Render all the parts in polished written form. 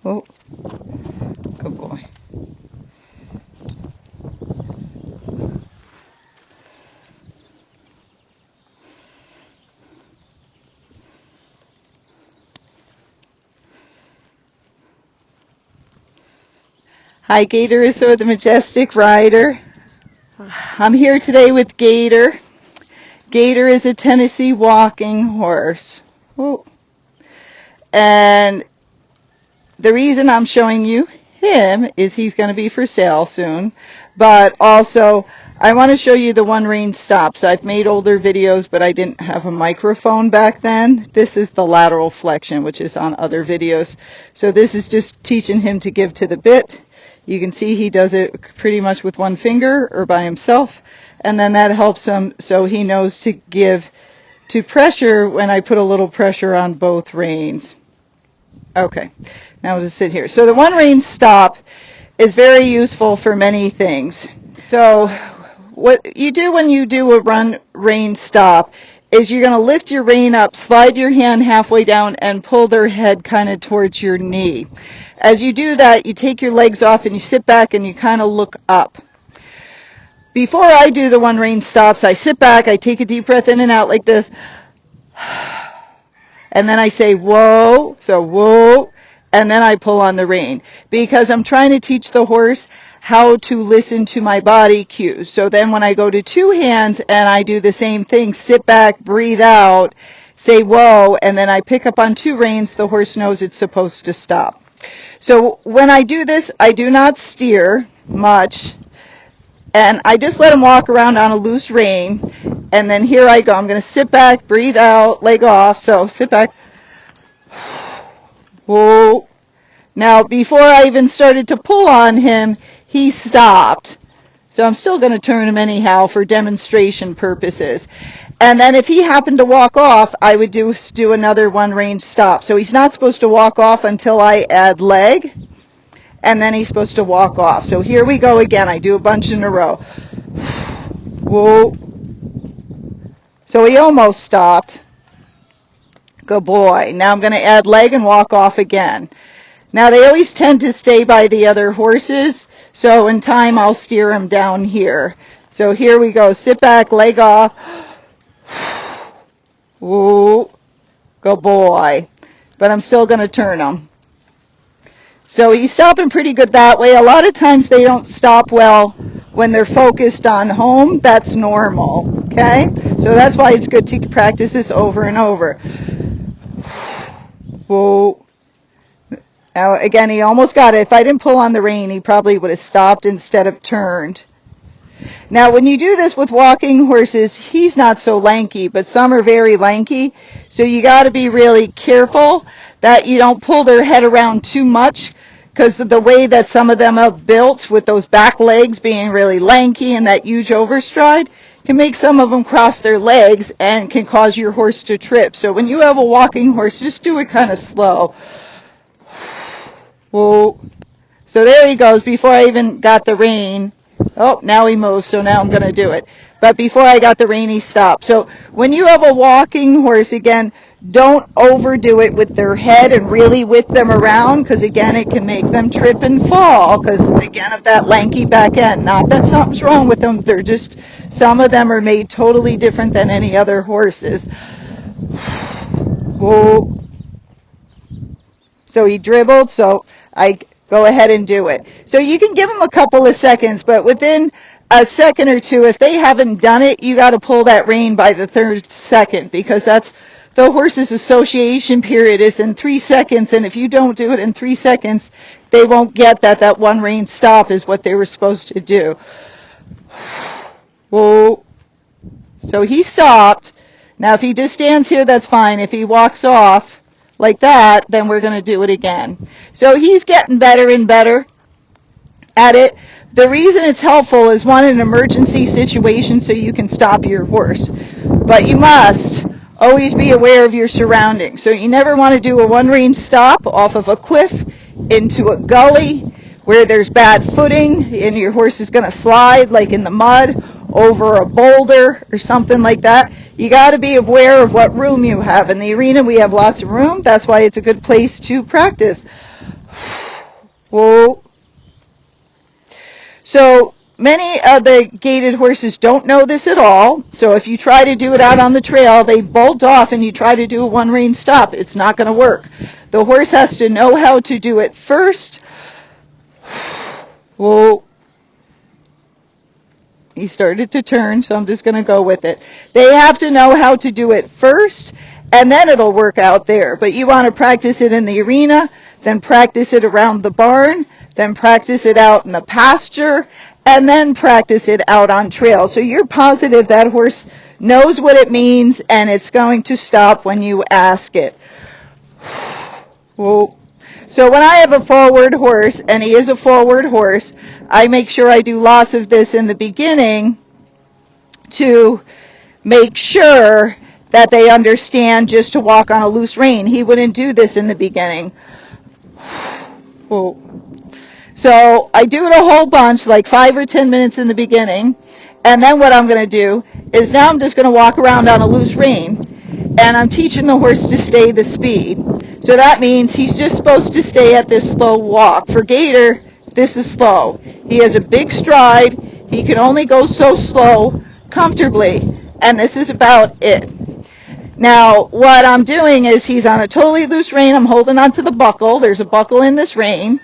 Oh, good boy. Hi, Gator is the Majestic rider. I'm here today with Gator. Gator is a Tennessee walking horse. Oh. And the reason I'm showing you him is he's going to be for sale soon. But also, I want to show you the one-rein stops. I've made older videos, but I didn't have a microphone back then. This is the lateral flexion, which is on other videos. So this is just teaching him to give to the bit. You can see he does it pretty much with one finger or by himself, and then that helps him so he knows to give to pressure when I put a little pressure on both reins. Okay, now we'll just sit here. So the one-rein stop is very useful for many things. So what you do when you do a one-rein stop is you're going to lift your rein up, slide your hand halfway down, and pull their head kind of towards your knee. As you do that, you take your legs off and you sit back and you kind of look up. Before I do the one-rein stops, I sit back, I take a deep breath in and out like this, and then I say, whoa, so whoa, and then I pull on the rein, because I'm trying to teach the horse how to listen to my body cues. So then when I go to two hands and I do the same thing, sit back, breathe out, say whoa, and then I pick up on two reins, the horse knows it's supposed to stop. So when I do this, I do not steer much, and I just let him walk around on a loose rein, and then here I go. I'm going to sit back, breathe out, leg off, so sit back. Whoa. Now, before I even started to pull on him, he stopped. So I'm still going to turn him anyhow for demonstration purposes. And then if he happened to walk off, I would do another one-rein stop. So he's not supposed to walk off until I add leg, and then he's supposed to walk off. So here we go again. I do a bunch in a row. Whoa. So he almost stopped. Good boy. Now I'm going to add leg and walk off again. Now they always tend to stay by the other horses, so in time I'll steer them down here. So here we go. Sit back, leg off. Whoa, good boy. But I'm still going to turn him. So he's stopping pretty good that way. A lot of times they don't stop well when they're focused on home. That's normal, okay? So that's why it's good to practice this over and over. Whoa. Now, again, he almost got it. If I didn't pull on the rein, he probably would have stopped instead of turned. Now, when you do this with walking horses, he's not so lanky, but some are very lanky. So you got to be really careful that you don't pull their head around too much, because the way that some of them are built with those back legs being really lanky and that huge overstride can make some of them cross their legs and can cause your horse to trip. So when you have a walking horse, just do it kind of slow. Whoa. So there he goes before I even got the rein. Oh, now he moves, so now I'm going to do it. But before I got the rein, he stopped. So when you have a walking horse, again, don't overdo it with their head and really whip them around, because, again, it can make them trip and fall because, again, of that lanky back end. Not that something's wrong with them. They're just, some of them are made totally different than any other horses. Whoa. So he dribbled, so I go ahead and do it. So you can give them a couple of seconds, but within a second or two, if they haven't done it, you got to pull that rein by the third second, because that's the horse's association period is in 3 seconds, and if you don't do it in 3 seconds, they won't get that one rein stop is what they were supposed to do. Whoa. So he stopped. Now if he just stands here, that's fine. If he walks off like that, then we're going to do it again. So he's getting better and better at it. The reason it's helpful is, one, an emergency situation so you can stop your horse. But you must always be aware of your surroundings. So you never want to do a one-rein stop off of a cliff into a gully where there's bad footing and your horse is going to slide, like in the mud, over a boulder or something like that. You got to be aware of what room you have. In the arena, we have lots of room. That's why it's a good place to practice. Whoa. So many of the gaited horses don't know this at all. So if you try to do it out on the trail, they bolt off and you try to do a one-rein stop. It's not going to work. The horse has to know how to do it first. Whoa. He started to turn, so I'm just going to go with it. They have to know how to do it first, and then it'll work out there. But you want to practice it in the arena, then practice it around the barn, then practice it out in the pasture, and then practice it out on trail. So you're positive that horse knows what it means, and it's going to stop when you ask it. Whoa. So when I have a forward horse, and he is a forward horse, I make sure I do lots of this in the beginning to make sure that they understand just to walk on a loose rein. He wouldn't do this in the beginning. Whoa. So I do it a whole bunch, like 5 or 10 minutes in the beginning, and then what I'm going to do is now I'm just going to walk around on a loose rein, and I'm teaching the horse to stay the speed. So that means he's just supposed to stay at this slow walk. For Gator, this is slow. He has a big stride. He can only go so slow comfortably, and this is about it. Now, what I'm doing is he's on a totally loose rein. I'm holding onto the buckle. There's a buckle in this rein,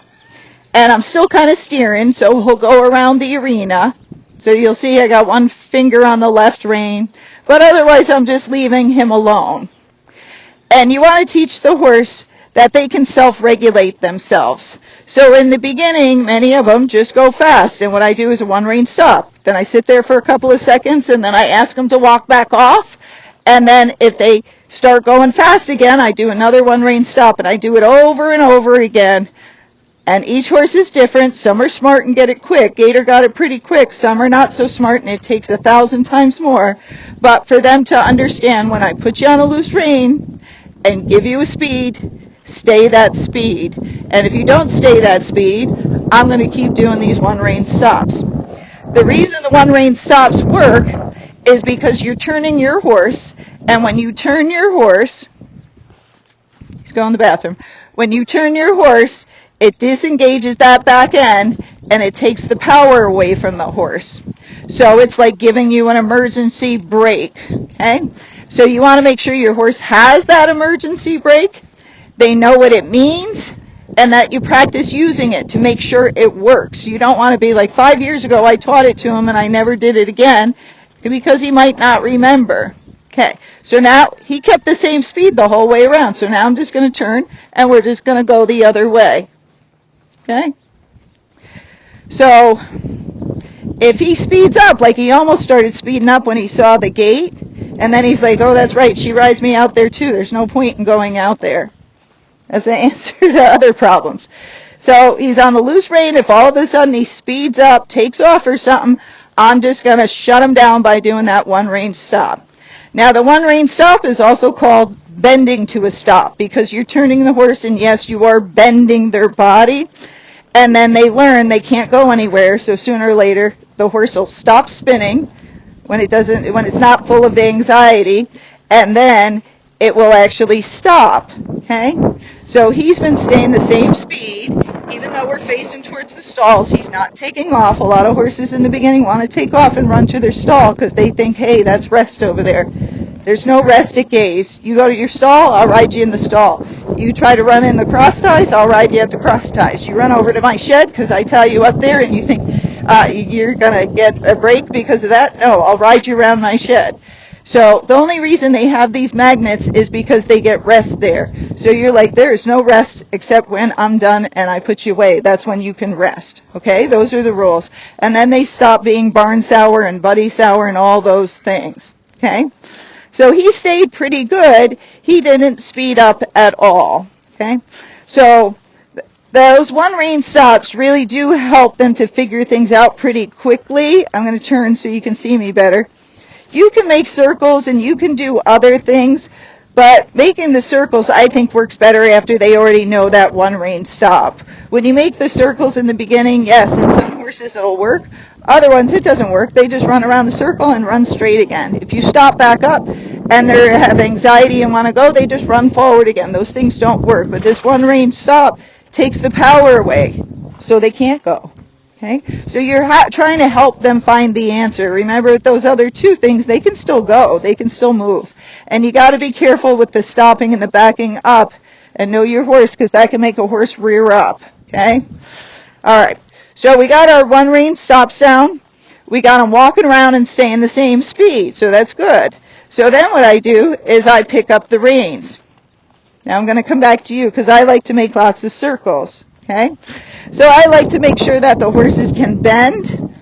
and I'm still kind of steering, so he'll go around the arena. So you'll see I got one finger on the left rein, but otherwise I'm just leaving him alone. And you want to teach the horse that they can self-regulate themselves. So in the beginning, many of them just go fast, and what I do is a one-rein stop. Then I sit there for a couple of seconds, and then I ask them to walk back off, and then if they start going fast again, I do another one-rein stop, and I do it over and over again. And each horse is different. Some are smart and get it quick. Gator got it pretty quick. Some are not so smart, and it takes 1,000 times more. But for them to understand, when I put you on a loose rein and give you a speed, stay that speed. And if you don't stay that speed, I'm going to keep doing these one-rein stops. The reason the one-rein stops work is because you're turning your horse, and when you turn your horse, he's going to the bathroom. When you turn your horse, it disengages that back end, and it takes the power away from the horse. So it's like giving you an emergency brake, okay? So you want to make sure your horse has that emergency brake, they know what it means, and that you practice using it to make sure it works. You don't want to be like 5 years ago I taught it to him and I never did it again, because he might not remember. Okay, so now he kept the same speed the whole way around. So now I'm just going to turn and we're just going to go the other way. Okay? So if he speeds up, like he almost started speeding up when he saw the gate, and then he's like, oh, that's right, she rides me out there too. There's no point in going out there. That's the answer to other problems. So he's on the loose rein. If all of a sudden he speeds up, takes off or something, I'm just going to shut him down by doing that one-rein stop. Now, the one-rein stop is also called bending to a stop, because you're turning the horse, and yes, you are bending their body, and then they learn they can't go anywhere, so sooner or later the horse will stop spinning when it's not full of anxiety, and then it will actually stop. Okay? So he's been staying the same speed, even though we're facing towards the stalls. He's not taking off. A lot of horses in the beginning want to take off and run to their stall because they think, hey, that's rest over there. There's no rest at Gaye's. You go to your stall, I'll ride you in the stall. You try to run in the cross ties, I'll ride you at the cross ties. You run over to my shed because I tie you up there and you think you're going to get a break because of that? No, I'll ride you around my shed. So the only reason they have these magnets is because they get rest there. So you're like, there is no rest except when I'm done and I put you away. That's when you can rest. Okay? Those are the rules. And then they stop being barn sour and buddy sour and all those things. Okay? So he stayed pretty good. He didn't speed up at all. Okay? So those one-rein stops really do help them to figure things out pretty quickly. I'm going to turn so you can see me better. You can make circles and you can do other things, but making the circles, I think, works better after they already know that one-rein stop. When you make the circles in the beginning, yes, in some horses it'll work. Other ones, it doesn't work. They just run around the circle and run straight again. If you stop back up and they have anxiety and want to go, they just run forward again. Those things don't work. But this one-rein stop takes the power away. so they can't go. Okay, so you're trying to help them find the answer. Remember, with those other two things, they can still go, they can still move. And you got to be careful with the stopping and the backing up, and know your horse, because that can make a horse rear up. Okay, all right. So we got our one rein stops down. We got them walking around and staying the same speed, so that's good. So then what I do is I pick up the reins. Now I'm going to come back to you, because I like to make lots of circles. Okay, so I like to make sure that the horses can bend,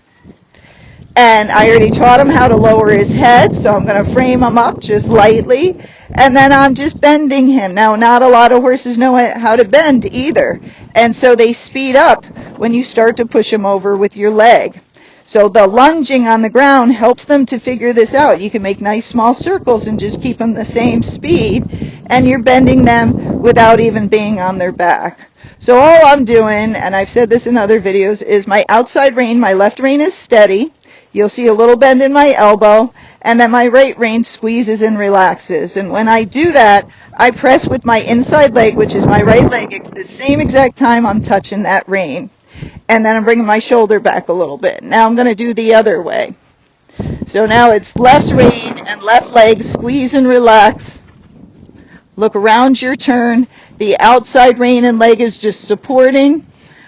and I already taught him how to lower his head, so I'm going to frame him up just lightly, and then I'm just bending him. Now, not a lot of horses know how to bend either, and so they speed up when you start to push them over with your leg. So the lunging on the ground helps them to figure this out. You can make nice small circles and just keep them the same speed, and you're bending them without even being on their back. So all I'm doing, and I've said this in other videos, is my outside rein, my left rein is steady. You'll see a little bend in my elbow, and then my right rein squeezes and relaxes. And when I do that, I press with my inside leg, which is my right leg, at the same exact time I'm touching that rein. And then I'm bringing my shoulder back a little bit. Now I'm going to do the other way. So now it's left rein and left leg, squeeze and relax. Look around your turn. The outside rein and leg is just supporting.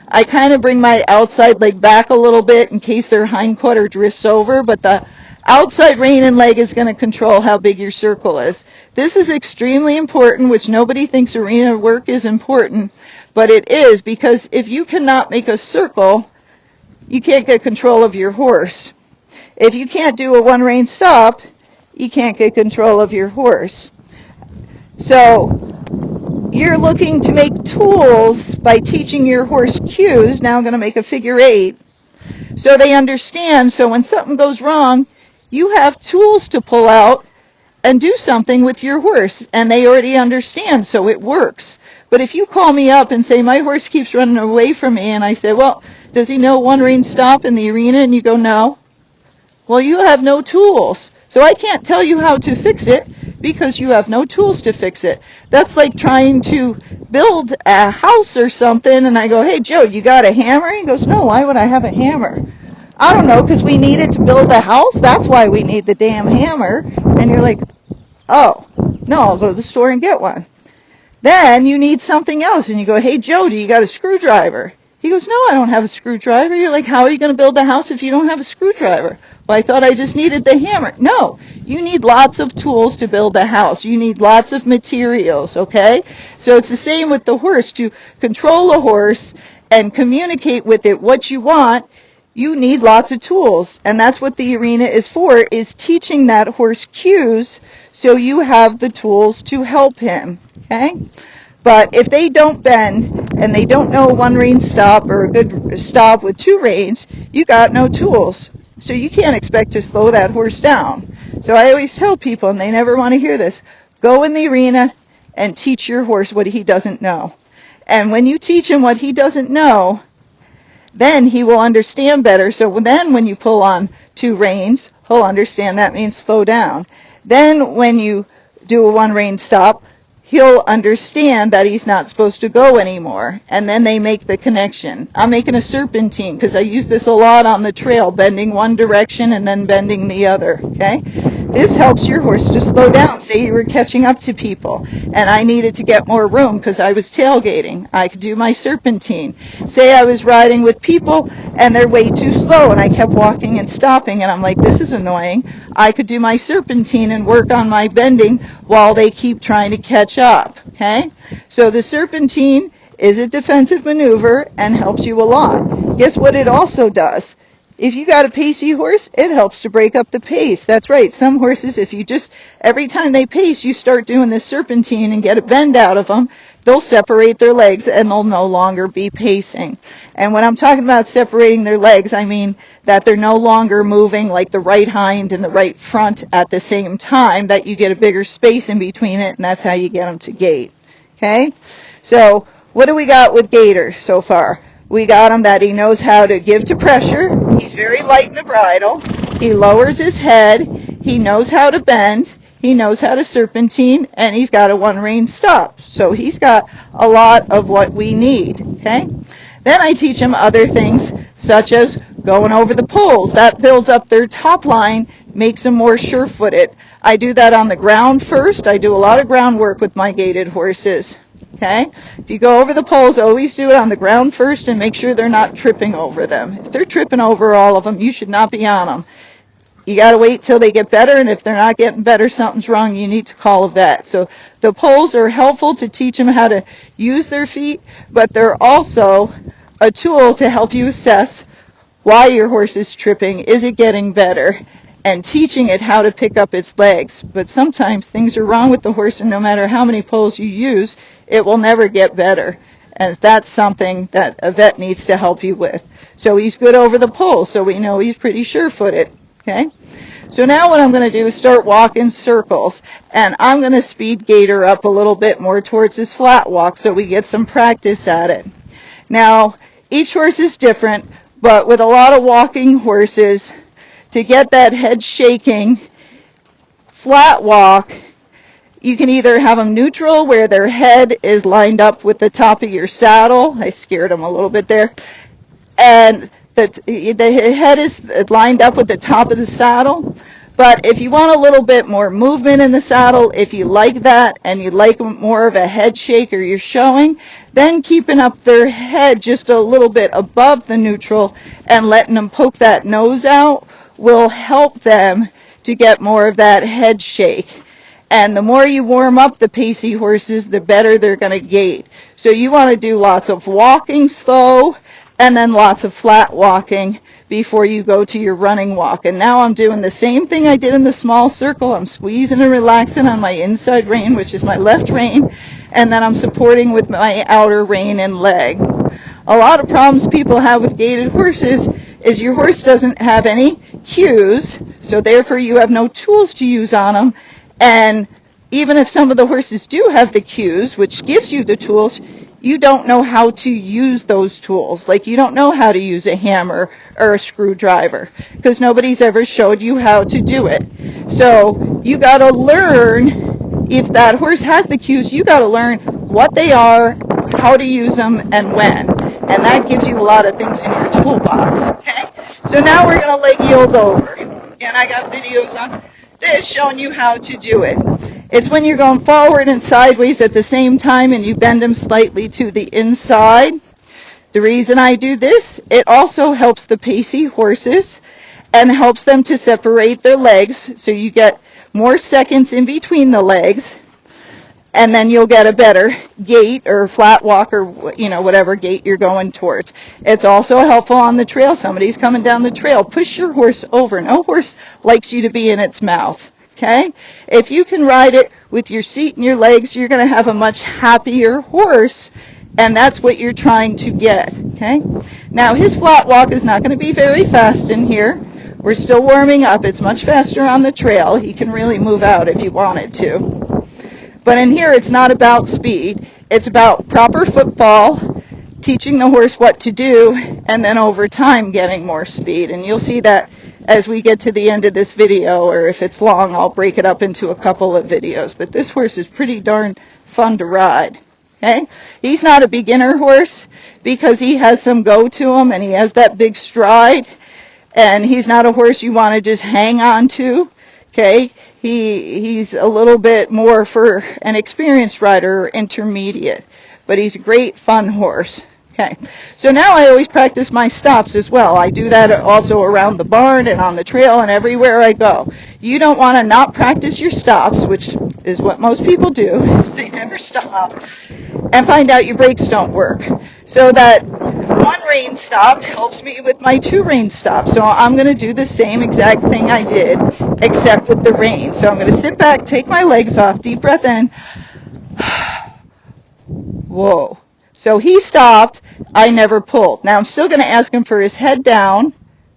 I kind of bring my outside leg back a little bit in case their hind quarter drifts over, but the outside rein and leg is going to control how big your circle is. This is extremely important, which nobody thinks arena work is important, but it is, because if you cannot make a circle, you can't get control of your horse. If you can't do a one rein stop, you can't get control of your horse. So you're looking to make tools by teaching your horse cues. Now I'm going to make a figure 8. So they understand, so when something goes wrong, you have tools to pull out and do something with your horse, and they already understand, so it works. But if you call me up and say, my horse keeps running away from me, and I say, well, does he know one rein stop in the arena? And you go, no. Well, you have no tools. So I can't tell you how to fix it, because you have no tools to fix it. That's like trying to build a house or something, and I go, hey, Joe, you got a hammer? He goes, no, why would I have a hammer? I don't know, because we need it to build a house. That's why we need the damn hammer. And you're like, oh, no, I'll go to the store and get one. Then you need something else, and you go, hey, Joe, do you got a screwdriver? He goes, no, I don't have a screwdriver. You're like, how are you going to build a house if you don't have a screwdriver? Well, I thought I just needed the hammer. No, you need lots of tools to build a house. You need lots of materials, okay? So it's the same with the horse. To control a horse and communicate with it what you want, you need lots of tools. And that's what the arena is for, is teaching that horse cues so you have the tools to help him, okay? But if they don't bend and they don't know a one rein stop or a good stop with two reins, you got no tools. So you can't expect to slow that horse down. So I always tell people, and they never want to hear this, go in the arena and teach your horse what he doesn't know. And when you teach him what he doesn't know, then he will understand better. So then when you pull on two reins, he'll understand that means slow down. Then when you do a one rein stop, he'll understand that he's not supposed to go anymore. And then they make the connection. I'm making a serpentine because I use this a lot on the trail, bending one direction and then bending the other, okay? This helps your horse to slow down. Say you were catching up to people and I needed to get more room because I was tailgating. I could do my serpentine. Say I was riding with people and they're way too slow and I kept walking and stopping and I'm like, this is annoying. I could do my serpentine and work on my bending while they keep trying to catch up, okay? So the serpentine is a defensive maneuver and helps you a lot. Guess what it also does? If you got a pacey horse, it helps to break up the pace. That's right. Some horses, if you just, every time they pace, you start doing this serpentine and get a bend out of them, they'll separate their legs and they'll no longer be pacing. And when I'm talking about separating their legs, I mean that they're no longer moving like the right hind and the right front at the same time, that you get a bigger space in between it, and that's how you get them to gait. Okay? So what do we got with Gator so far? We got him that he knows how to give to pressure. He's very light in the bridle. He lowers his head. He knows how to bend. He knows how to serpentine. And he's got a one rein stop. So he's got a lot of what we need. Okay? Then I teach them other things, such as going over the poles. That builds up their top line, makes them more sure-footed. I do that on the ground first. I do a lot of ground work with my gaited horses. Okay? If you go over the poles, always do it on the ground first and make sure they're not tripping over them. If they're tripping over all of them, you should not be on them. You got to wait till they get better, and if they're not getting better, something's wrong, you need to call a vet. So the poles are helpful to teach them how to use their feet, but they're also a tool to help you assess why your horse is tripping. Is it getting better? And teaching it how to pick up its legs. But sometimes things are wrong with the horse, and no matter how many poles you use, it will never get better. And that's something that a vet needs to help you with. So he's good over the poles, so we know he's pretty sure-footed. Okay? So now what I'm going to do is start walking circles, and I'm going to speed Gator up a little bit more towards his flat walk so we get some practice at it. Now, each horse is different, but with a lot of walking horses, to get that head shaking flat walk, you can either have them neutral, where their head is lined up with the top of your saddle. I scared them a little bit there. And the head is lined up with the top of the saddle. But if you want a little bit more movement in the saddle, if you like that and you like more of a head shake, or you're showing, then keeping up their head just a little bit above the neutral and letting them poke that nose out will help them to get more of that head shake. And the more you warm up the pacey horses, the better they're going to gait. So you want to do lots of walking slow and then lots of flat walking before you go to your running walk. And now I'm doing the same thing I did in the small circle. I'm squeezing and relaxing on my inside rein, which is my left rein, and then I'm supporting with my outer rein and leg. A lot of problems people have with gaited horses is your horse doesn't have any cues, so therefore you have no tools to use on them. And even if some of the horses do have the cues, which gives you the tools, you don't know how to use those tools. Like you don't know how to use a hammer or a screwdriver because nobody's ever showed you how to do it. So you got to learn, if that horse has the cues, you got to learn what they are, how to use them, and when. And that gives you a lot of things in your toolbox. Okay? So now we're going to leg yield over. And I got videos on this showing you how to do it. It's when you're going forward and sideways at the same time and you bend them slightly to the inside. The reason I do this, it also helps the pacey horses and helps them to separate their legs so you get more seconds in between the legs, and then you'll get a better gait or flat walk or whatever gait you're going towards. It's also helpful on the trail. Somebody's coming down the trail. Push your horse over. No horse likes you to be in its mouth. Okay? If you can ride it with your seat and your legs, you're going to have a much happier horse, and that's what you're trying to get. Okay? Now, his flat walk is not going to be very fast in here. We're still warming up. It's much faster on the trail. He can really move out if you wanted to. But in here, it's not about speed. It's about proper football, teaching the horse what to do, and then over time getting more speed. And you'll see that as we get to the end of this video, or if it's long, I'll break it up into a couple of videos. But this horse is pretty darn fun to ride. Okay? He's not a beginner horse because he has some go to him and he has that big stride. And he's not a horse you want to just hang on to. Okay? He's a little bit more for an experienced rider or intermediate. But he's a great, fun horse. Okay, so now I always practice my stops as well. I do that also around the barn and on the trail and everywhere I go. You don't want to not practice your stops, which is what most people do. They never stop and find out your brakes don't work. So that one-rein stop helps me with my two-rein stop. So I'm going to do the same exact thing I did, except with the rein. So I'm going to sit back, take my legs off, deep breath in. Whoa. So he stopped. I never pulled. Now I'm still going to ask him for his head down.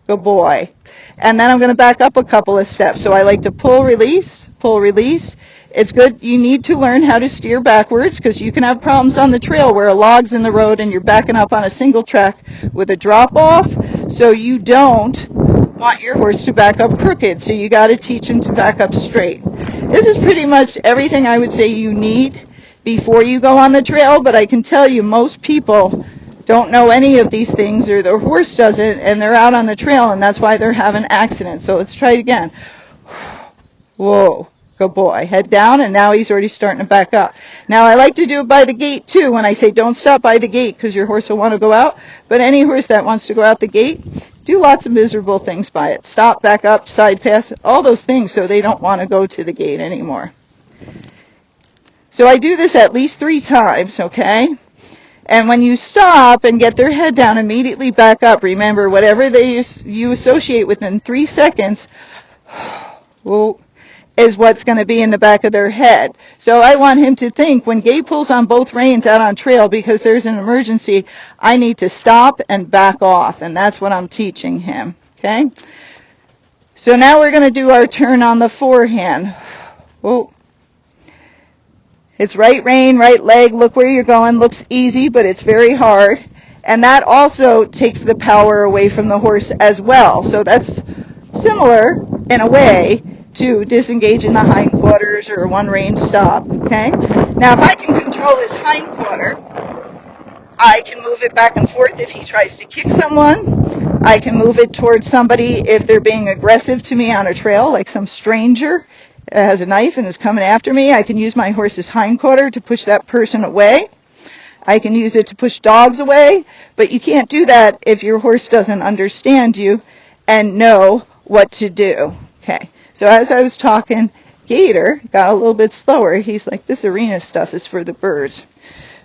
Good boy. And then I'm going to back up a couple of steps. So I like to pull, release, pull, release. It's good. You need to learn how to steer backwards because you can have problems on the trail where a log's in the road and you're backing up on a single track with a drop off. So you don't want your horse to back up crooked. So you got to teach him to back up straight. This is pretty much everything I would say you need before you go on the trail, but I can tell you most people don't know any of these things, or the horse doesn't, and they're out on the trail, and that's why they're having accidents. So let's try it again. Whoa, good boy. Head down, and now he's already starting to back up. Now, I like to do it by the gate, too, when I say don't stop by the gate, because your horse will want to go out. But any horse that wants to go out the gate, do lots of miserable things by it. Stop, back up, side pass, all those things, so they don't want to go to the gate anymore. So I do this at least 3 times, okay? And when you stop and get their head down, immediately back up. Remember, whatever you associate within 3 seconds is what's going to be in the back of their head. So I want him to think, when Gaye pulls on both reins out on trail because there's an emergency, I need to stop and back off. And that's what I'm teaching him, okay? So now we're going to do our turn on the forehand. Whoa. It's right rein, right leg. Look where you're going. Looks easy, but it's very hard. And that also takes the power away from the horse as well. So that's similar, in a way, to disengaging the hindquarters or a one-rein stop. Okay? Now, if I can control his hindquarter, I can move it back and forth if he tries to kick someone. I can move it towards somebody if they're being aggressive to me on a trail, like some stranger has a knife and is coming after me. I can use my horse's hindquarter to push that person away. I can use it to push dogs away, but you can't do that if your horse doesn't understand you and know what to do. Okay, so as I was talking, Gator got a little bit slower. He's like, this arena stuff is for the birds.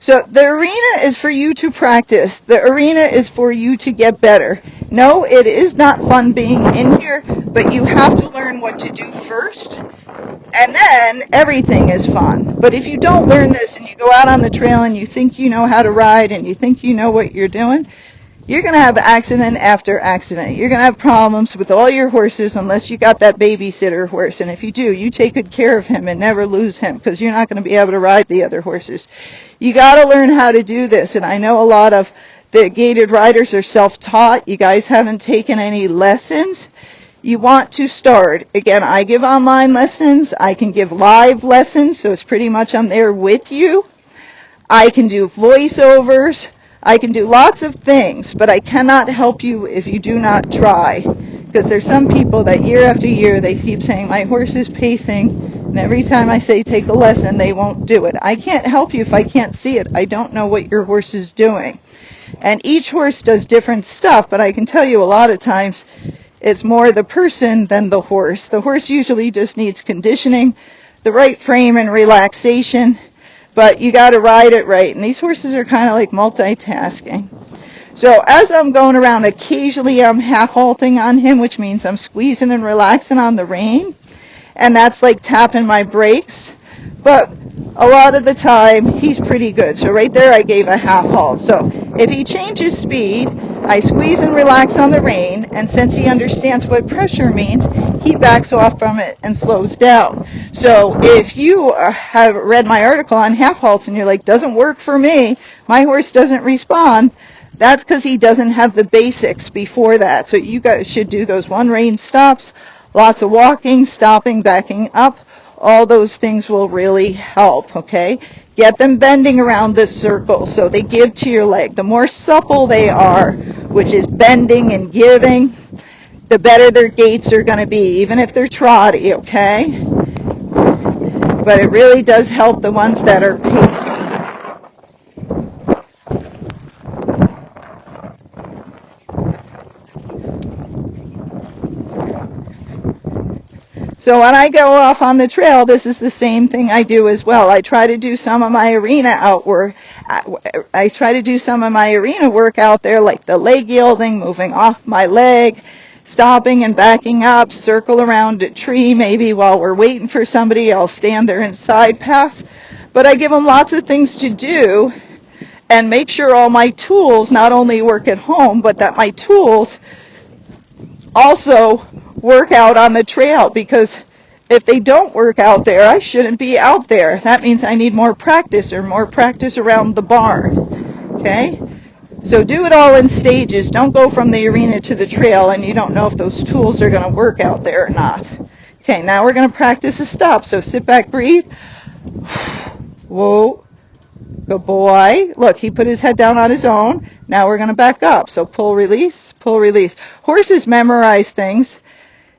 So the arena is for you to practice. The arena is for you to get better. No, it is not fun being in here, but you have to learn what to do first, and then everything is fun. But if you don't learn this and you go out on the trail and you think you know how to ride and you think you know what you're doing, you're going to have accident after accident. You're going to have problems with all your horses unless you got that babysitter horse. And if you do, you take good care of him and never lose him, because you're not going to be able to ride the other horses. You got to learn how to do this. And I know a lot of the gated riders are self-taught. You guys haven't taken any lessons. You want to start. Again, I give online lessons. I can give live lessons, so it's pretty much I'm there with you. I can do voiceovers. I can do lots of things, but I cannot help you if you do not try. Because there's some people that year after year, they keep saying, my horse is pacing, and every time I say take a lesson, they won't do it. I can't help you if I can't see it. I don't know what your horse is doing. And each horse does different stuff, but I can tell you a lot of times it's more the person than the horse. The horse usually just needs conditioning, the right frame and relaxation, but you got to ride it right. And these horses are kind of like multitasking. So as I'm going around, occasionally I'm half halting on him, which means I'm squeezing and relaxing on the rein, and that's like tapping my brakes. But a lot of the time, he's pretty good. So right there, I gave a half halt. So if he changes speed, I squeeze and relax on the rein, and since he understands what pressure means, he backs off from it and slows down. So if you have read my article on half halts and you're like, doesn't work for me, my horse doesn't respond, that's because he doesn't have the basics before that. So you guys should do those one-rein stops, lots of walking, stopping, backing up. All those things will really help, okay? Get them bending around this circle so they give to your leg. The more supple they are, which is bending and giving, the better their gaits are going to be, even if they're trotty, okay? But it really does help the ones that are pacing. So when I go off on the trail, this is the same thing I do as well. I try to do some of my arena outwork. I try to do some of my arena work out there, like the leg yielding, moving off my leg, stopping and backing up, circle around a tree. Maybe while we're waiting for somebody, I'll stand there and side pass. But I give them lots of things to do and make sure all my tools not only work at home, but that my tools also work out on the trail, because if they don't work out there, I shouldn't be out there. That means I need more practice, or more practice around the barn. Okay? So do it all in stages. Don't go from the arena to the trail and you don't know if those tools are going to work out there or not. Okay, now we're going to practice a stop. So sit back, breathe. Whoa. Good boy. Look, he put his head down on his own. Now we're going to back up. So pull, release, pull, release. Horses memorize things,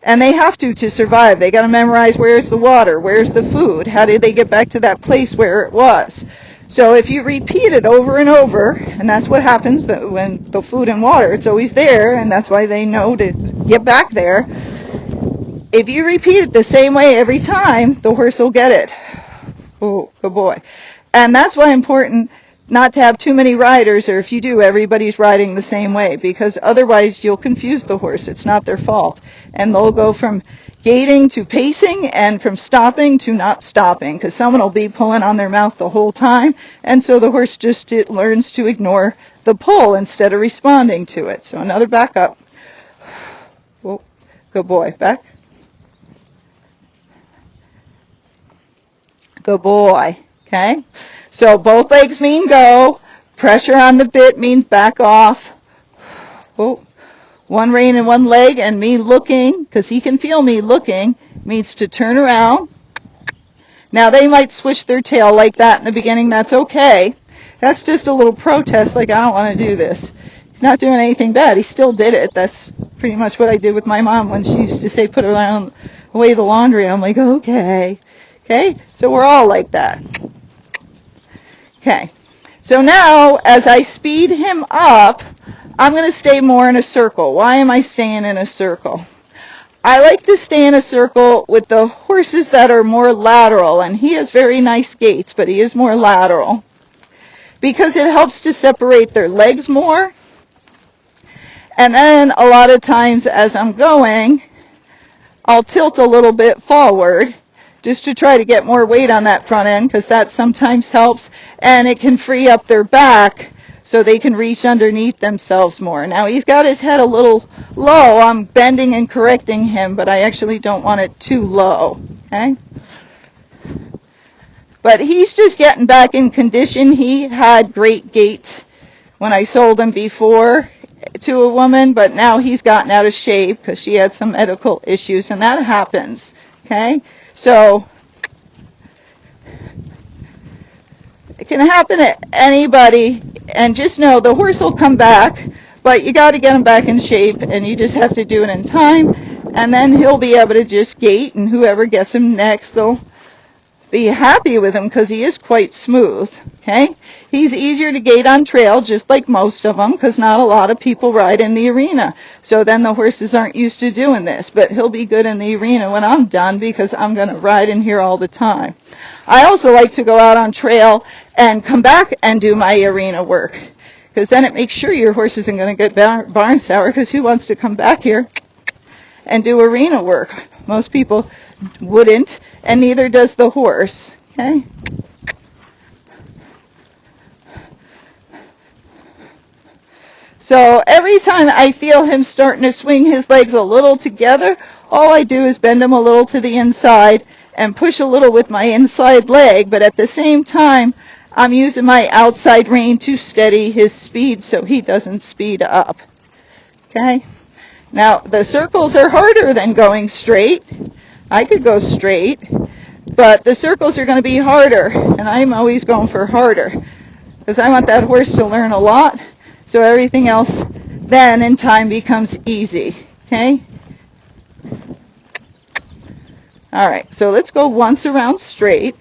and they have to survive. They got to memorize where's the water, where's the food, how did they get back to that place where it was. So if you repeat it over and over, and that's what happens when the food and water, it's always there, and that's why they know to get back there. If you repeat it the same way every time, the horse will get it. Oh, good boy. And that's why it's important not to have too many riders, or if you do, everybody's riding the same way, because otherwise you'll confuse the horse. It's not their fault. And they'll go from gaiting to pacing and from stopping to not stopping, because someone will be pulling on their mouth the whole time, and so the horse just learns to ignore the pull instead of responding to it. So another back up. Whoa, good boy. Back. Good boy. Okay? So both legs mean go. Pressure on the bit means back off. Oh, one rein in one leg, and me looking, because he can feel me looking, means to turn around. Now they might switch their tail like that in the beginning. That's okay. That's just a little protest, like I don't want to do this. He's not doing anything bad. He still did it. That's pretty much what I did with my mom when she used to say put away the laundry. I'm like, okay. Okay? So we're all like that. Okay, so now as I speed him up, I'm going to stay more in a circle. Why am I staying in a circle? I like to stay in a circle with the horses that are more lateral, and he has very nice gaits, but he is more lateral, because it helps to separate their legs more. And then a lot of times as I'm going, I'll tilt a little bit forward, just to try to get more weight on that front end, because that sometimes helps, and it can free up their back so they can reach underneath themselves more. Now he's got his head a little low. I'm bending and correcting him, but I actually don't want it too low. Okay? But he's just getting back in condition. He had great gait when I sold him before to a woman, but now he's gotten out of shape because she had some medical issues, and that happens. Okay? So it can happen to anybody, and just know the horse will come back, but you got to get him back in shape, and you just have to do it in time, and then he'll be able to just gait, and whoever gets him next, they'll be happy with him because he is quite smooth. Okay? He's easier to gait on trail, just like most of them, because not a lot of people ride in the arena. So then the horses aren't used to doing this. But he'll be good in the arena when I'm done, because I'm going to ride in here all the time. I also like to go out on trail and come back and do my arena work, because then it makes sure your horse isn't going to get barn sour, because who wants to come back here and do arena work? Most people wouldn't, and neither does the horse. Okay? So every time I feel him starting to swing his legs a little together, all I do is bend him a little to the inside and push a little with my inside leg, but at the same time, I'm using my outside rein to steady his speed so he doesn't speed up. Okay? Now, the circles are harder than going straight. I could go straight, but the circles are going to be harder, and I'm always going for harder, because I want that horse to learn a lot, so everything else then in time becomes easy. Okay? All right, so let's go once around straight.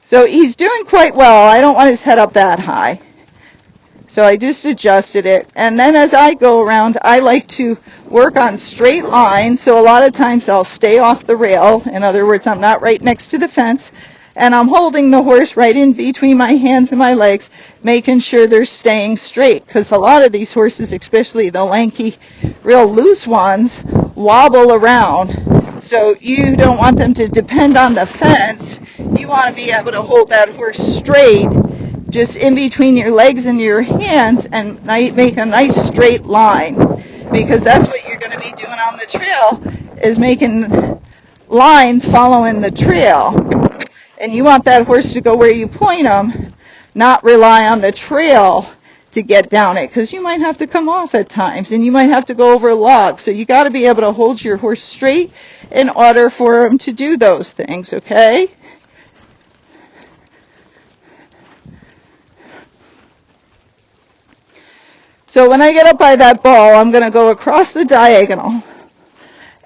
So he's doing quite well. I don't want his head up that high. So I just adjusted it. And then as I go around, I like to work on straight lines. So a lot of times I'll stay off the rail. In other words, I'm not right next to the fence. And I'm holding the horse right in between my hands and my legs, making sure they're staying straight. Because a lot of these horses, especially the lanky, real loose ones, wobble around. So you don't want them to depend on the fence. You want to be able to hold that horse straight, just in between your legs and your hands, and make a nice straight line, because that's what you're going to be doing on the trail, is making lines following the trail. And you want that horse to go where you point him, not rely on the trail to get down it, because you might have to come off at times, and you might have to go over a log. So you got to be able to hold your horse straight in order for him to do those things, okay? So when I get up by that ball, I'm going to go across the diagonal,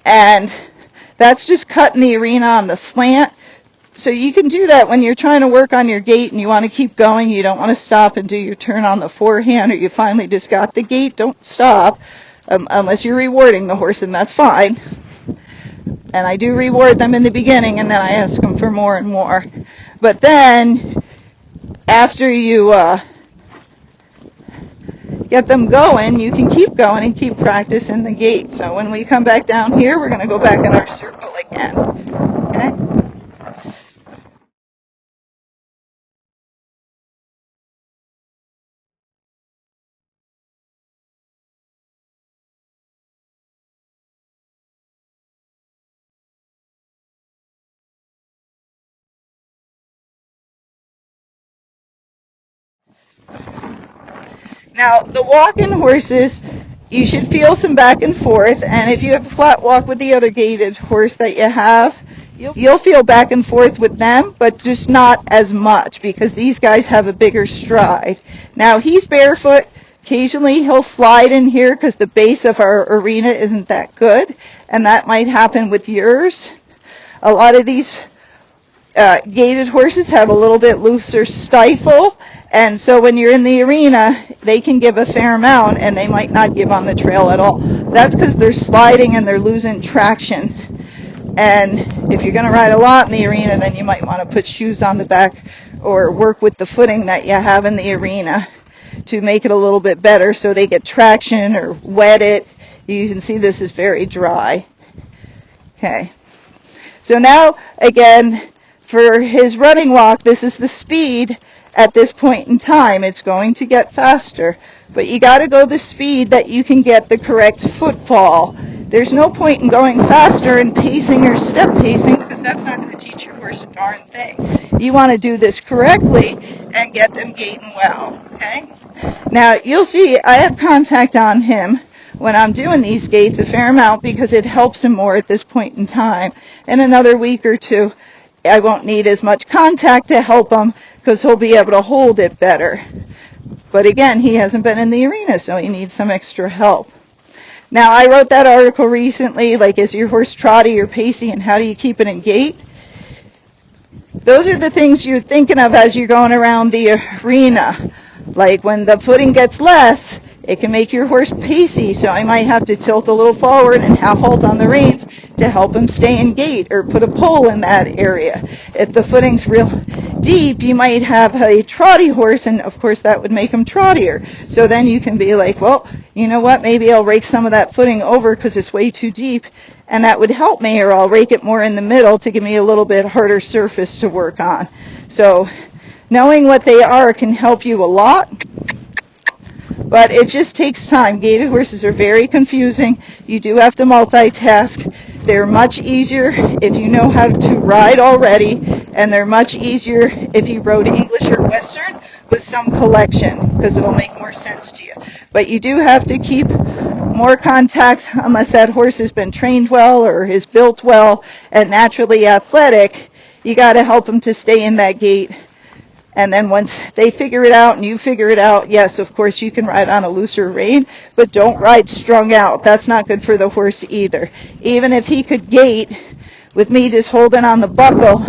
and that's just cutting the arena on the slant. So you can do that when you're trying to work on your gait and you want to keep going. You don't want to stop and do your turn on the forehand, or you finally just got the gait. Don't stop unless you're rewarding the horse, and that's fine. And I do reward them in the beginning, and then I ask them for more and more. But then after you get them going, you can keep going and keep practicing the gait. So when we come back down here, we're going to go back in our circle again. Okay? Now, the walking horses, you should feel some back and forth, and if you have a flat walk with the other gaited horse that you have, you'll feel back and forth with them, but just not as much, because these guys have a bigger stride. Now, he's barefoot. Occasionally, he'll slide in here because the base of our arena isn't that good, and that might happen with yours. A lot of these gaited horses have a little bit looser stifle, and so when you're in the arena, they can give a fair amount, and they might not give on the trail at all. That's because they're sliding and they're losing traction. And if you're going to ride a lot in the arena, then you might want to put shoes on the back or work with the footing that you have in the arena to make it a little bit better so they get traction or wet it. You can see this is very dry. Okay. So now, again, for his running walk, this is the speed at this point in time. It's going to get faster, but you got to go the speed that you can get the correct footfall. There's no point in going faster and pacing or step pacing, because that's not going to teach your horse a darn thing. You want to do this correctly and get them gaiting well, okay? Now, you'll see I have contact on him when I'm doing these gaits a fair amount because it helps him more at this point in time. In another week or two, I won't need as much contact to help him because he'll be able to hold it better. But again, he hasn't been in the arena, so he needs some extra help. Now, I wrote that article recently, like, is your horse trotty or pacey, and how do you keep it in gait? Those are the things you're thinking of as you're going around the arena. Like, when the footing gets less, it can make your horse pacey, so I might have to tilt a little forward and half halt on the reins to help him stay in gait, or put a pole in that area. If the footing's real deep, you might have a trotty horse, and of course that would make him trottier. So then you can be like, well, you know what, maybe I'll rake some of that footing over because it's way too deep, and that would help me, or I'll rake it more in the middle to give me a little bit harder surface to work on. So knowing what they are can help you a lot. But it just takes time. Gaited horses are very confusing. You do have to multitask. They're much easier if you know how to ride already, and they're much easier if you rode English or Western with some collection, because it'll make more sense to you. But you do have to keep more contact unless that horse has been trained well or is built well and naturally athletic. You got to help them to stay in that gait. And then once they figure it out and you figure it out, yes, of course, you can ride on a looser rein, but don't ride strung out. That's not good for the horse either. Even if he could gait with me just holding on the buckle,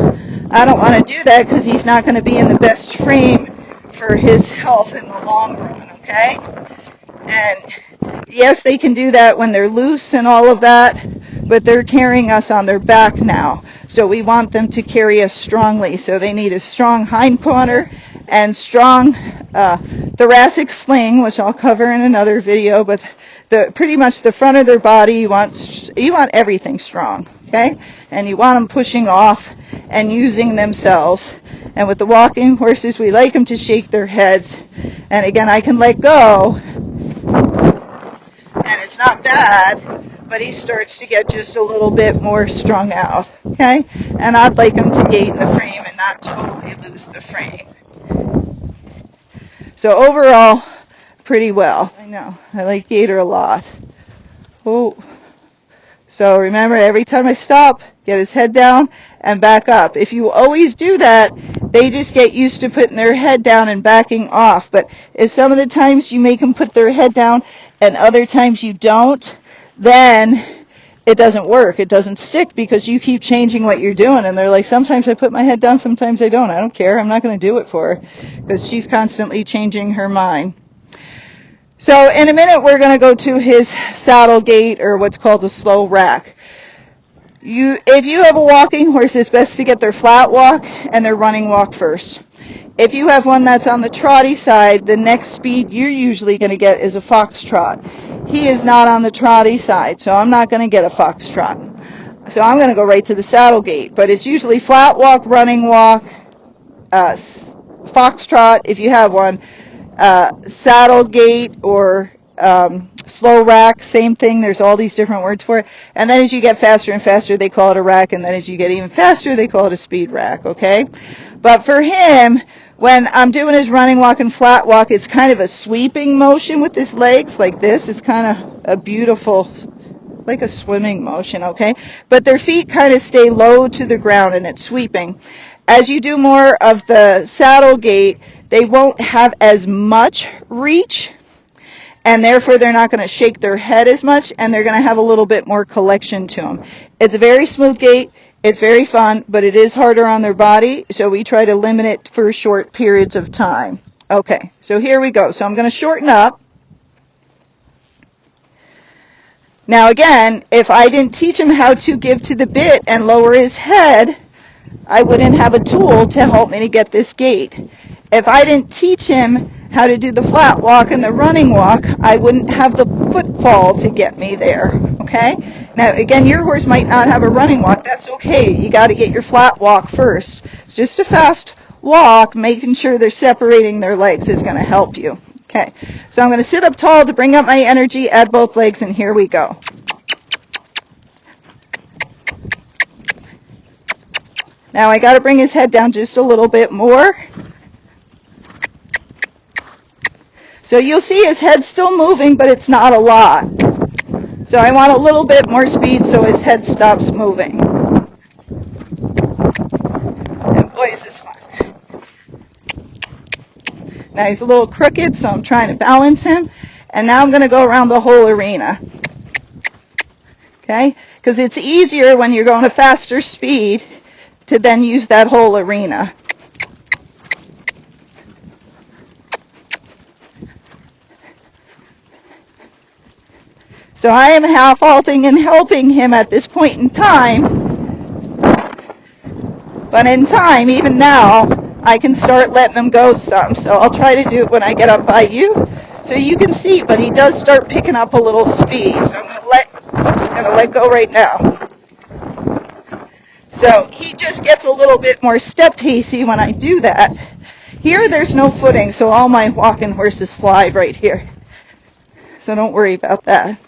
I don't want to do that because he's not going to be in the best frame for his health in the long run, okay? And yes, they can do that when they're loose and all of that, but they're carrying us on their back now. So we want them to carry us strongly. So they need a strong hind quarter and strong thoracic sling, which I'll cover in another video. But pretty much the front of their body, you want everything strong, okay? And you want them pushing off and using themselves. And with the walking horses, we like them to shake their heads. And again, I can let go, and it's not bad, but he starts to get just a little bit more strung out, okay? And I'd like him to gait in the frame and not totally lose the frame. So overall, pretty well. I know, I like Gator a lot. Oh, So remember, every time I stop, get his head down and back up. If you always do that, they just get used to putting their head down and backing off. But if some of the times you make them put their head down and other times you don't, then it doesn't work. It doesn't stick because you keep changing what you're doing. And they're like, sometimes I put my head down, sometimes I don't. I don't care. I'm not going to do it for her because she's constantly changing her mind. So in a minute, we're going to go to his saddle gait, or what's called a slow rack. If you have a walking horse, it's best to get their flat walk and their running walk first. If you have one that's on the trotty side, the next speed you're usually going to get is a foxtrot. He is not on the trotty side, so I'm not going to get a foxtrot. So I'm going to go right to the saddle gait. But it's usually flat walk, running walk, foxtrot if you have one, saddle gait, or slow rack, same thing. There's all these different words for it. And then as you get faster and faster, they call it a rack. And then as you get even faster, they call it a speed rack, okay? But for him, when I'm doing his running walk and flat walk, it's kind of a sweeping motion with his legs like this. It's kind of a beautiful, like a swimming motion, okay? But their feet kind of stay low to the ground and it's sweeping. As you do more of the saddle gait, they won't have as much reach, and therefore they're not going to shake their head as much, and they're going to have a little bit more collection to them. It's a very smooth gait. It's very fun, but it is harder on their body, so we try to limit it for short periods of time. Okay, so here we go. So I'm going to shorten up. Now again, if I didn't teach him how to give to the bit and lower his head, I wouldn't have a tool to help me to get this gait. If I didn't teach him how to do the flat walk and the running walk, I wouldn't have the footfall to get me there, okay? Now, again, your horse might not have a running walk. That's okay. You got to get your flat walk first. It's just a fast walk, making sure they're separating their legs is going to help you. Okay, so I'm going to sit up tall to bring up my energy, add both legs, and here we go. Now I got to bring his head down just a little bit more. So you'll see his head's still moving, but it's not a lot. So I want a little bit more speed so his head stops moving. And boy, is this fun. Now he's a little crooked, so I'm trying to balance him. And now I'm going to go around the whole arena. Okay? Because it's easier when you're going a faster speed to then use that whole arena. So I am half halting and helping him at this point in time. But in time, even now, I can start letting him go some. So I'll try to do it when I get up by you so you can see. But he does start picking up a little speed. So I'm going to let go right now. So he just gets a little bit more step pacey when I do that. Here there's no footing, so all my walking horses slide right here. So don't worry about that.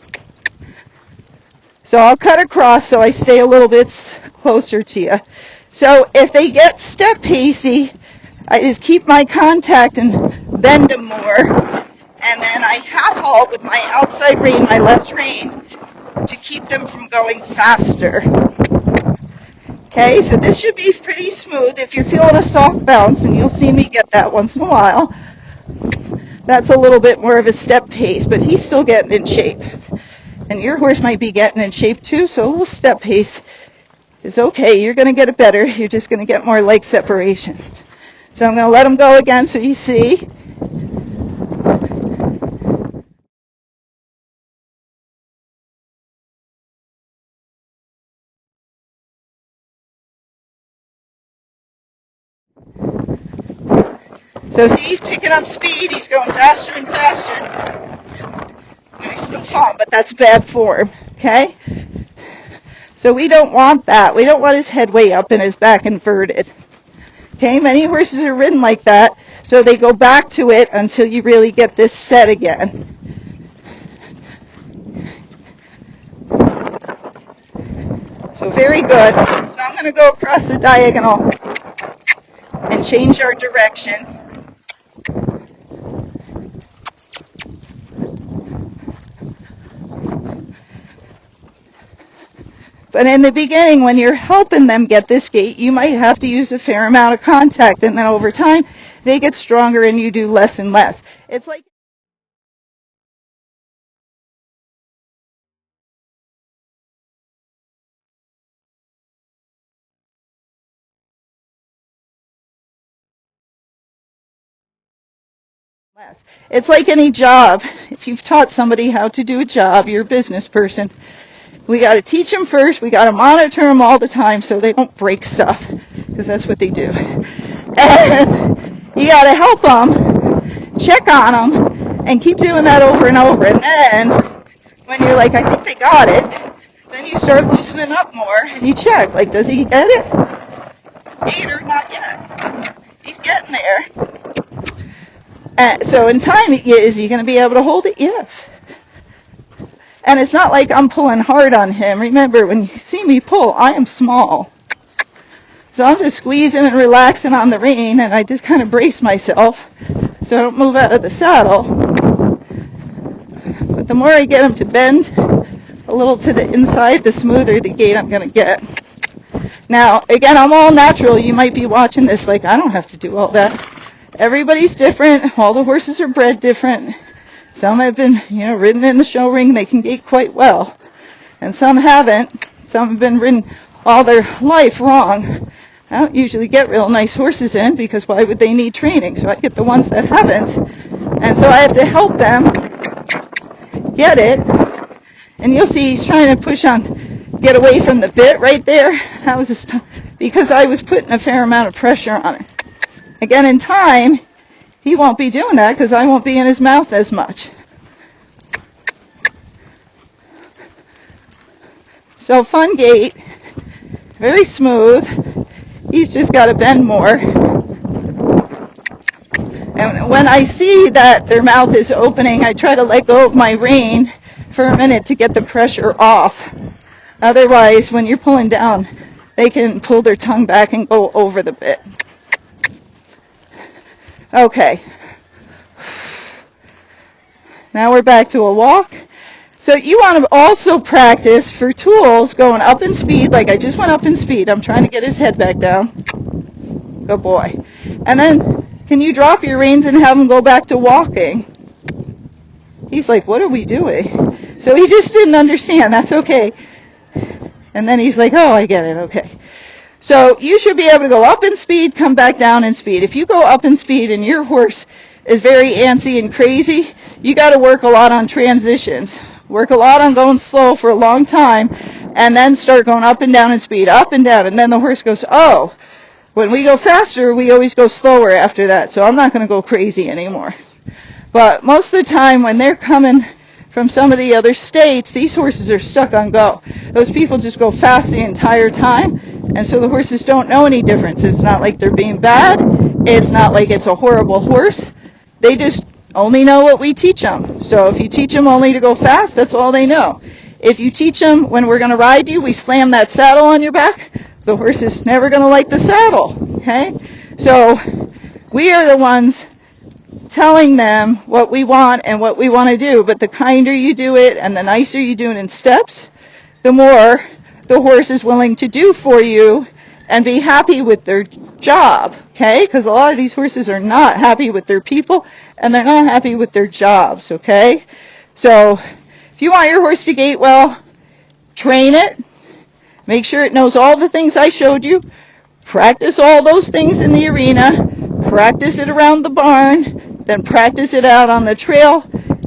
So I'll cut across so I stay a little bit closer to you. So if they get step pacey, I just keep my contact and bend them more. And then I half halt with my outside rein, my left rein, to keep them from going faster. Okay, so this should be pretty smooth. If you're feeling a soft bounce, and you'll see me get that once in a while, that's a little bit more of a step pace, but he's still getting in shape. And your horse might be getting in shape too, so a little step pace is okay. You're going to get it better. You're just going to get more leg separation. So I'm going to let him go again so you see. So see, he's picking up speed. He's going faster and faster. He's still falling, but that's bad form, okay? So we don't want that. We don't want his head way up and his back inverted. Okay, many horses are ridden like that, so they go back to it until you really get this set again. So very good. So I'm going to go across the diagonal and change our direction. But in the beginning, when you're helping them get this gait, you might have to use a fair amount of contact, and then over time, they get stronger and you do less and less. It's like less. It's like any job. If you've taught somebody how to do a job, you're a business person. We got to teach them first. We got to monitor them all the time so they don't break stuff, because that's what they do. And you got to help them, check on them, and keep doing that over and over. And then when you're like, I think they got it, then you start loosening up more and you check, like, does he get it? Gator, not yet. He's getting there. So in time, is he going to be able to hold it? Yes. And it's not like I'm pulling hard on him. Remember, when you see me pull, I am small. So I'm just squeezing and relaxing on the rein, and I just kind of brace myself so I don't move out of the saddle. But the more I get him to bend a little to the inside, the smoother the gait I'm going to get. Now, again, I'm all natural. You might be watching this like, I don't have to do all that. Everybody's different. All the horses are bred different. Some have been, ridden in the show ring. They can gait quite well. And some haven't. Some have been ridden all their life wrong. I don't usually get real nice horses in because why would they need training? So I get the ones that haven't. And so I have to help them get it. And you'll see he's trying to push on, get away from the bit right there. That was just because I was putting a fair amount of pressure on it. Again, in time, he won't be doing that because I won't be in his mouth as much. So fun gait, very smooth. He's just got to bend more. And when I see that their mouth is opening, I try to let go of my rein for a minute to get the pressure off. Otherwise, when you're pulling down, they can pull their tongue back and go over the bit. Okay. Now we're back to a walk. So you want to also practice for tools going up in speed, like I just went up in speed. I'm trying to get his head back down. Good boy. And then, can you drop your reins and have him go back to walking? He's like, what are we doing? So he just didn't understand. That's okay. And then he's like, oh, I get it. Okay. So you should be able to go up in speed, come back down in speed. If you go up in speed and your horse is very antsy and crazy, you got to work a lot on transitions. Work a lot on going slow for a long time, and then start going up and down in speed, up and down. And then the horse goes, oh, when we go faster, we always go slower after that, so I'm not going to go crazy anymore. But most of the time when they're coming from some of the other states, these horses are stuck on go. Those people just go fast the entire time, and so the horses don't know any difference. It's not like they're being bad. It's not like it's a horrible horse. They just only know what we teach them. So if you teach them only to go fast, that's all they know. If you teach them when we're going to ride you, we slam that saddle on your back, the horse is never going to like the saddle. Okay? So we are the ones telling them what we want and what we want to do. But the kinder you do it and the nicer you do it in steps, the more the horse is willing to do for you and be happy with their job. Okay? Because a lot of these horses are not happy with their people and they're not happy with their jobs. Okay? So if you want your horse to gait well, train it. Make sure it knows all the things I showed you. Practice all those things in the arena. Practice it around the barn. Then practice it out on the trail.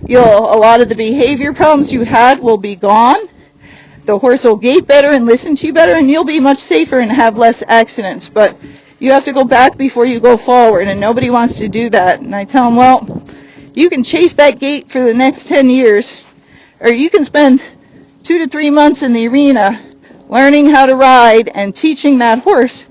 A lot of the behavior problems you had will be gone. The horse will gait better and listen to you better, and you'll be much safer and have less accidents. But you have to go back before you go forward, and nobody wants to do that. And I tell them, well, you can chase that gait for the next 10 years, or you can spend 2 to 3 months in the arena learning how to ride and teaching that horse,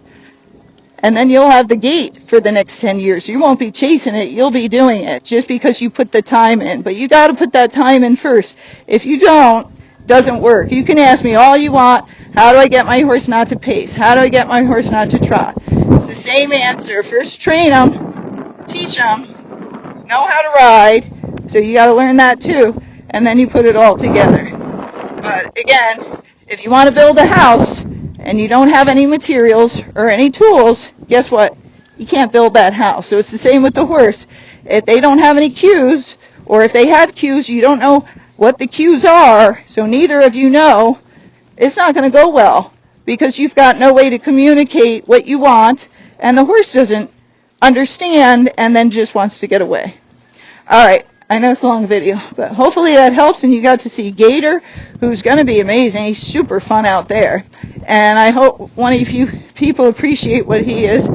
and then you'll have the gait for the next 10 years. You won't be chasing it, you'll be doing it just because you put the time in. But you got to put that time in first. If you don't, it doesn't work. You can ask me all you want, how do I get my horse not to pace? How do I get my horse not to trot? It's the same answer. First train them, teach them, know how to ride, so you got to learn that too, and then you put it all together. But again, If you want to build a house and you don't have any materials or any tools, guess what? You can't build that house. So it's the same with the horse. If they don't have any cues, or if they have cues, you don't know what the cues are, so neither of you know, it's not going to go well because you've got no way to communicate what you want, and the horse doesn't understand and then just wants to get away. All right, I know it's a long video, but hopefully that helps, and you got to see Gator, who's going to be amazing. He's super fun out there, and I hope one of you people appreciate what he is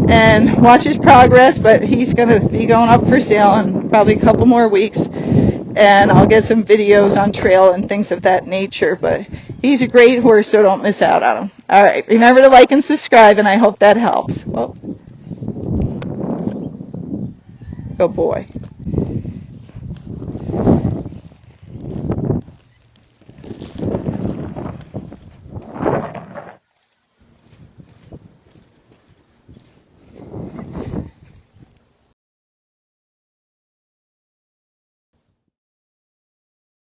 and watch his progress, but he's going to be going up for sale in probably a couple more weeks, and I'll get some videos on trail and things of that nature, but he's a great horse, so don't miss out on him. All right, remember to like and subscribe, and I hope that helps. Well, good boy.